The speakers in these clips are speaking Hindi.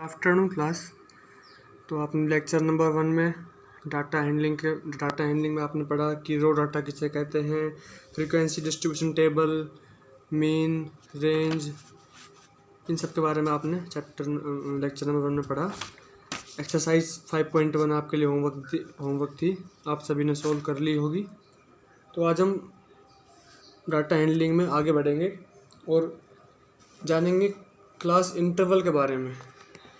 Afternoon class. तो आपने लेक्चर नंबर 1 में डाटा हैंडलिंग में आपने पढ़ा कि रो डाटा किसे कहते हैं, frequency distribution table, mean, range, इन सब के बारे में आपने लेक्चर नंबर 1 में पढ़ा। एक्सरसाइज 5.1 आपके लिए होमवर्क थी, आप सभी ने सॉल्व कर ली होगी। तो आज हम डाटा हैंडलिंग में आगे बढ़ेंगे और जानेंगे क्लास इंटरवल के बारे में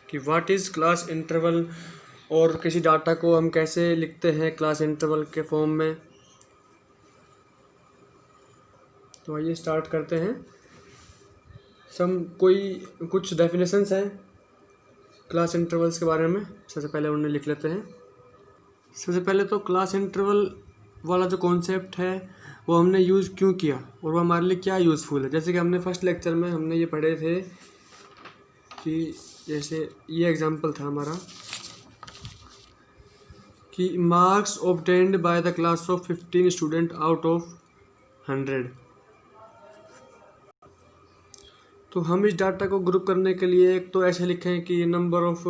कि व्हाट इज़ क्लास इंटरवल और किसी डाटा को हम कैसे लिखते हैं क्लास इंटरवल के फॉर्म में। तो आइए स्टार्ट करते हैं। कुछ डेफिनेशंस हैं क्लास इंटरवल्स के बारे में, सबसे पहले उन्हें लिख लेते हैं। सबसे पहले तो क्लास इंटरवल वाला जो कॉन्सेप्ट है वो हमने यूज़ क्यों किया और वो हमारे लिए क्या यूज़फुल है। जैसे कि हमने फर्स्ट लेक्चर में हमने ये पढ़े थे कि जैसे ये एग्जांपल था हमारा कि marks obtained by the class of 15 student out of 100। तो हम इस डाटा को ग्रुप करने के लिए एक तो ऐसे लिखें कि नंबर ऑफ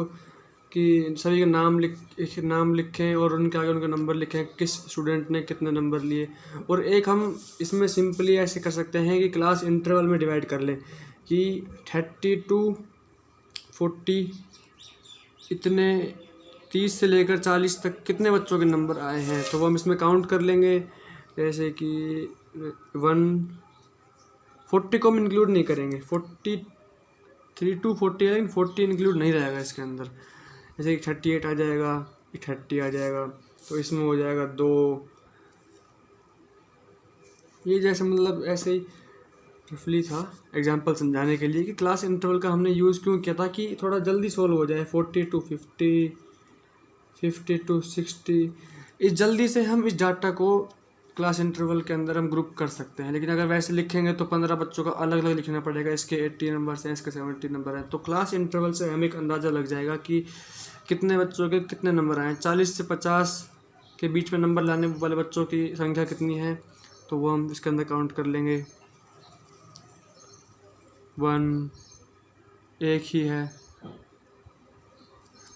कि सभी के नाम लिखें और उनके आगे उनका नंबर लिखें, किस स्टूडेंट ने कितने नंबर लिए। और एक हम इसमें सिंपली ऐसे कर सकते हैं कि क्लास इंटरवल में डिवाइड कर लें कि 30 to 40 इतने 30 से लेकर 40 तक कितने बच्चों के नंबर आए हैं, तो वो हम इसमें काउंट कर लेंगे। जैसे कि 40 को हम इंक्लूड नहीं करेंगे, 43 to 40 है, 40 इंक्लूड नहीं रहेगा इसके अंदर। जैसे कि 38 आ जाएगा, 30 आ जाएगा, तो इसमें हो जाएगा 2। ये जैसे मतलब ऐसे ही रफली था एग्जांपल समझाने के लिए कि क्लास इंटरवल का हमने यूज़ क्यों किया था कि थोड़ा जल्दी सॉल्व हो जाए। 40 to 50, 50 to 60, इस जल्दी से हम इस डाटा को क्लास इंटरवल के अंदर हम ग्रुप कर सकते हैं। लेकिन अगर वैसे लिखेंगे तो 15 बच्चों का अलग अलग लिखना पड़ेगा, इसके 80 नंबर हैं, इसके 70 नंबर हैं। तो क्लास इंटरवल से हमें एक अंदाज़ा लग जाएगा कि कितने बच्चों के कितने नंबर आए। 40 से 50 के बीच में नंबर लाने वाले बच्चों की संख्या कितनी है, तो वो हम इसके अंदर काउंट कर लेंगे। 1 एक ही है,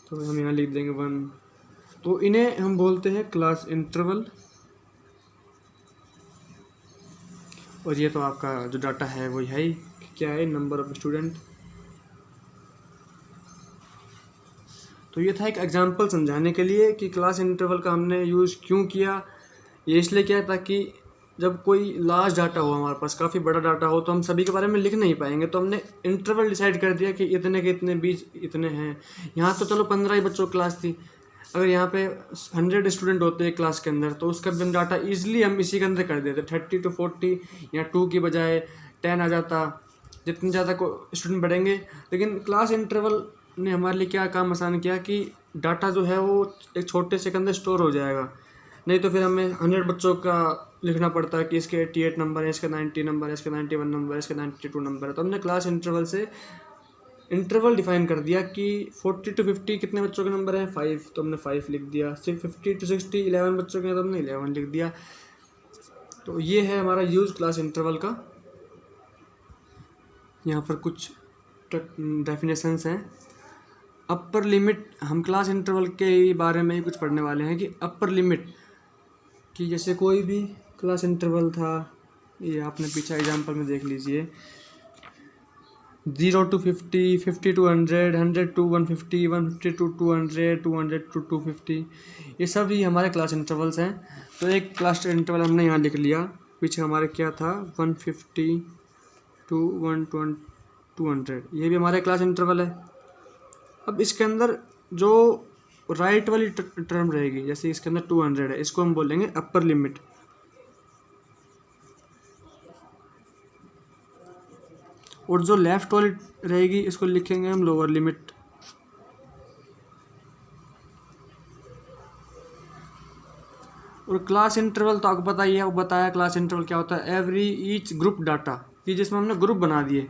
तो हम यहाँ लिख देंगे 1। तो इन्हें हम बोलते हैं क्लास इंटरवल। और ये तो आपका जो डाटा है वही है ही, क्या है, नंबर ऑफ स्टूडेंट। तो ये था एक एग्जांपल समझाने के लिए कि क्लास इंटरवल का हमने यूज़ क्यों किया। ये इसलिए किया ताकि जब कोई लार्ज डाटा हो, हमारे पास काफ़ी बड़ा डाटा हो, तो हम सभी के बारे में लिख नहीं पाएंगे। तो हमने इंटरवल डिसाइड कर दिया कि इतने के इतने बीच इतने हैं। यहाँ तो चलो 15 ही बच्चों की क्लास थी, अगर यहाँ पे 100 स्टूडेंट होते हैं क्लास के अंदर, तो उसका भी डाटा ईजिली हम इसी के अंदर कर देते। 30 to 40 या 2 की बजाय 10 आ जाता, जितने ज़्यादा को स्टूडेंट बढ़ेंगे। लेकिन क्लास इंटरवल ने हमारे लिए क्या काम आसान किया कि डाटा जो है वो एक छोटे से के अंदर स्टोर हो जाएगा। नहीं तो फिर हमें 100 बच्चों का लिखना पड़ता है कि इसके 88 नंबर है, इसके 90 नंबर है, इसके 91 नंबर है, इसके 92 नंबर है। तो हमने क्लास इंटरवल से इंटरवल डिफाइन कर दिया कि 40 to 50 कितने बच्चों के नंबर हैं, 5, तो हमने 5 लिख दिया। सिर्फ 50 to 60 11 बच्चों के हैं, तो हमने 11 लिख दिया। तो ये है हमारा यूज़ क्लास इंटरवल का। यहाँ पर कुछ डेफिनेशंस हैं। अपर लिमिट, हम क्लास इंटरवल के बारे में ही कुछ पढ़ने वाले हैं कि अपर लिमिट कि जैसे कोई भी क्लास इंटरवल था, ये आपने पीछे एग्जांपल में देख लीजिए, 0 to 50, 50 to 100, 100 to 150, 150 to 200, 200 to 250, ये सब ही हमारे क्लास इंटरवल्स हैं। तो एक क्लास इंटरवल हमने यहाँ लिख लिया, पीछे हमारे क्या था, 150 to 200, ये भी हमारे क्लास इंटरवल है। अब इसके अंदर जो राइट वाली टर्म रहेगी, जैसे इसके अंदर 200 है, इसको हम बोलेंगे अपर लिमिट। और जो लेफ्ट वाली रहेगी इसको लिखेंगे हम लोअर लिमिट। और क्लास इंटरवल तो आपको पता ही है, वो बताया क्लास इंटरवल क्या होता है। एवरी ईच ग्रुप डाटा, कि जिसमें हमने ग्रुप बना दिए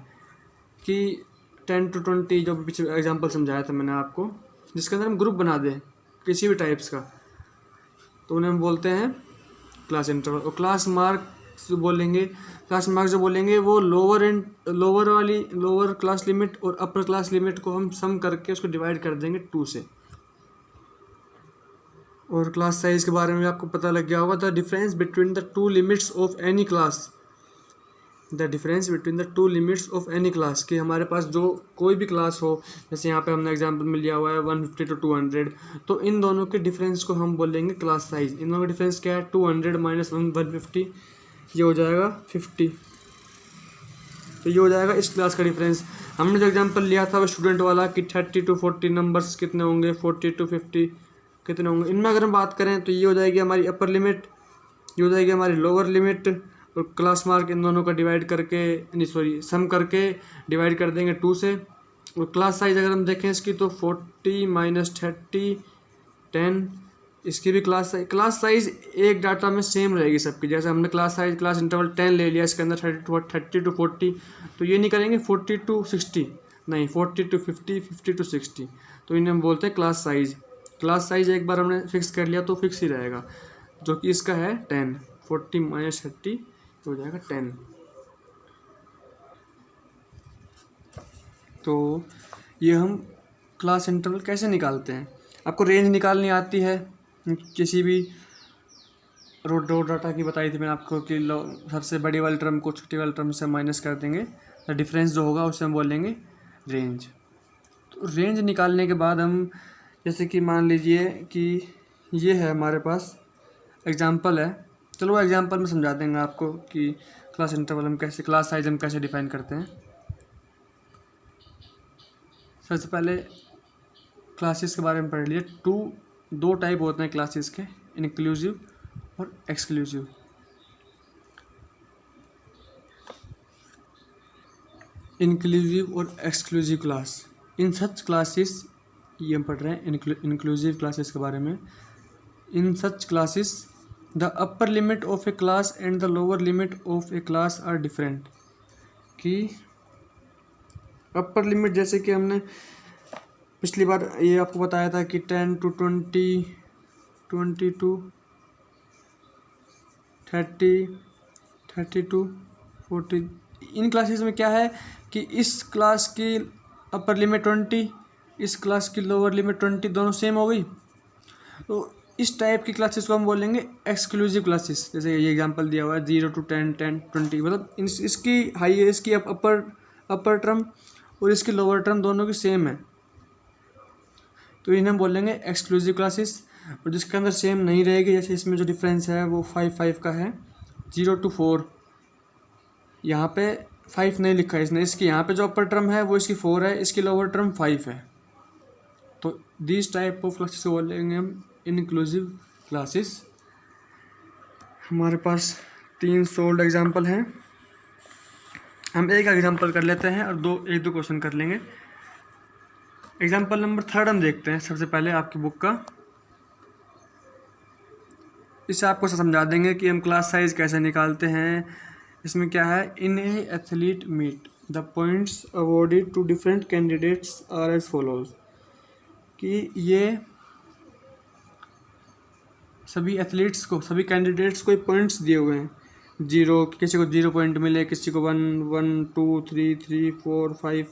कि 10 to 20, जो पीछे एग्जांपल समझाया था मैंने आपको, जिसके अंदर हम ग्रुप बना दें किसी भी टाइप्स का, तो उन्हें हम बोलते हैं क्लास इंटरवल। और क्लास मार्क जो बोलेंगे क्लास मार्क्स जो बोलेंगे वो लोअर क्लास लिमिट और अपर क्लास लिमिट को हम सम करके उसको डिवाइड कर देंगे 2 से। और क्लास साइज के बारे में आपको पता लग गया होगा, the difference between the two limits of any class, of any class, कि हमारे पास जो कोई भी क्लास हो, जैसे यहाँ पे हमने एग्जांपल में लिया हुआ है 150 to 200, तो इन दोनों के डिफरेंस को हम बोलेंगे क्लास साइज। इन दोनों का डिफरेंस क्या है, 200 माइनस 150, ये हो जाएगा 50। तो ये हो जाएगा इस क्लास का डिफरेंस। हमने जो एग्जांपल लिया था वो स्टूडेंट वाला कि 30 to 40 नंबर्स कितने होंगे, 40 to 50 कितने होंगे। इनमें अगर हम बात करें तो ये हो जाएगी हमारी अपर लिमिट, ये हो जाएगी हमारी लोअर लिमिट, और क्लास मार्क इन दोनों का डिवाइड करके सम करके डिवाइड कर देंगे 2 से। और क्लास साइज अगर हम देखें इसकी तो 40 माइनस 30 10, इसकी भी क्लास साइज एक डाटा में सेम रहेगी सबकी। जैसे हमने क्लास इंटरवल 10 ले लिया, इसके अंदर 30 to 40, तो ये नहीं करेंगे 40 to 60, नहीं 40 to 50, 50 to 60, तो इन्हें हम बोलते हैं क्लास साइज। क्लास साइज एक बार हमने फिक्स कर लिया तो फिक्स ही रहेगा, जो कि इसका है 10। 40 माइनस 30 हो जाएगा 10। तो ये हम क्लास इंटरवल कैसे निकालते हैं। आपको रेंज निकालनी आती है किसी भी रो डाटा की, बताई थी मैंने आपको कि सबसे बड़ी वाली टर्म को छोटी वाली टर्म से माइनस कर देंगे, तो डिफरेंस जो होगा उसे हम बोलेंगे रेंज। तो रेंज निकालने के बाद हम, जैसे कि मान लीजिए कि ये है हमारे पास एग्जांपल है, चलो वो एग्जांपल में समझा देंगे आपको कि क्लास इंटरवल हम कैसे, क्लास साइज हम कैसे डिफाइन करते हैं। सबसे पहले क्लासेस के बारे में पढ़ लीजिए। दो टाइप होते हैं क्लासेस के, इंक्लूसिव और एक्सक्लूसिव। इंक्लूसिव और एक्सक्लूसिव क्लास, इन सच क्लासेस, ये हम पढ़ रहे हैं इंक्लूसिव क्लासेस के बारे में। In such classes the upper limit of a class and the lower limit of a class are different. कि अपर लिमिट, जैसे कि हमने पिछली बार ये आपको बताया था कि 10 to 20, 20 to 30, 30 to 40, in classes में क्या है कि इस क्लास की अपर लिमिट 20, इस क्लास की लोअर लिमिट 20, दोनों सेम हो गई। तो इस टाइप की क्लासेस को हम बोलेंगे एक्सक्लूसिव क्लासेस। जैसे ये एग्जांपल दिया हुआ है 0 to 10, 10 20, मतलब इसकी इसकी अपर टर्म और इसकी लोअर टर्म दोनों की सेम है, तो इन्हें हम बोलेंगे एक्सक्लूसिव क्लासेस। और जिसके अंदर सेम नहीं रहेगी, जैसे इसमें जो डिफरेंस है वो 5 का है, 0 to 4, यहाँ पे 5 नहीं लिखा है इसने, इसकी यहाँ पे जो अपर टर्म है वो इसकी 4 है, इसकी लोअर टर्म 5 है। तो दिस टाइप ऑफ क्लासेस को बोलेंगे हम इनक्लूसिव क्लासेस। हमारे पास 3 सोल्ड एग्जाम्पल हैं, हम एक एग्जाम्पल कर लेते हैं और एक दो क्वेश्चन कर लेंगे। एग्जाम्पल नंबर 3 हम देखते हैं सबसे पहले आपकी बुक का। इससे आपको समझा देंगे कि हम क्लास साइज कैसे निकालते हैं। इसमें क्या है, in a athlete meet the points awarded to different candidates are as follows. कि ये सभी एथलीट्स को, सभी कैंडिडेट्स को पॉइंट्स दिए हुए हैं, 0, किसी को 0 पॉइंट मिले, किसी को 1, 1, 2, 3, 3, 4, 5।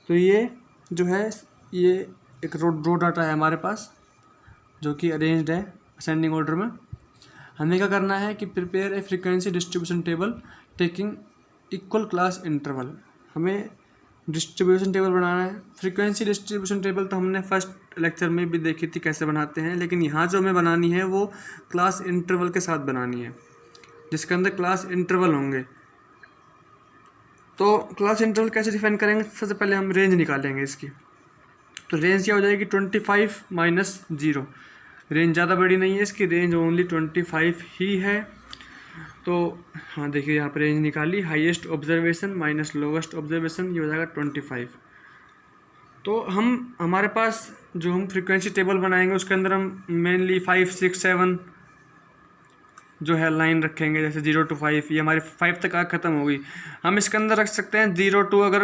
तो ये जो है ये एक रो डाटा है हमारे पास, जो कि अरेंज्ड है असेंडिंग ऑर्डर में। हमें क्या करना है कि prepare a frequency distribution table taking equal class interval. हमें डिस्ट्रीब्यूशन टेबल बनाना है। फ्रीक्वेंसी डिस्ट्रीब्यूशन टेबल तो हमने फर्स्ट लेक्चर में भी देखी थी कैसे बनाते हैं, लेकिन यहाँ जो हमें बनानी है वो क्लास इंटरवल के साथ बनानी है, जिसके अंदर क्लास इंटरवल होंगे। तो क्लास इंटरवल कैसे डिफाइन करेंगे, सबसे पहले हम रेंज निकालेंगे इसकी। तो रेंज क्या हो जाएगी, 25 माइनस 0। रेंज ज़्यादा बड़ी नहीं है इसकी, रेंज ओनली 25 ही है। तो हाँ देखिए यहाँ पर रेंज निकाली, highest observation minus lowest observation, ये हो जाएगा 25। तो हमारे पास जो हम फ्रीक्वेंसी टेबल बनाएंगे उसके अंदर हम मेनली 5, 6, 7 जो है लाइन रखेंगे। जैसे 0 to 5, ये हमारी 5 तक आग ख़त्म हो गई। हम इसके अंदर रख सकते हैं 0 to, अगर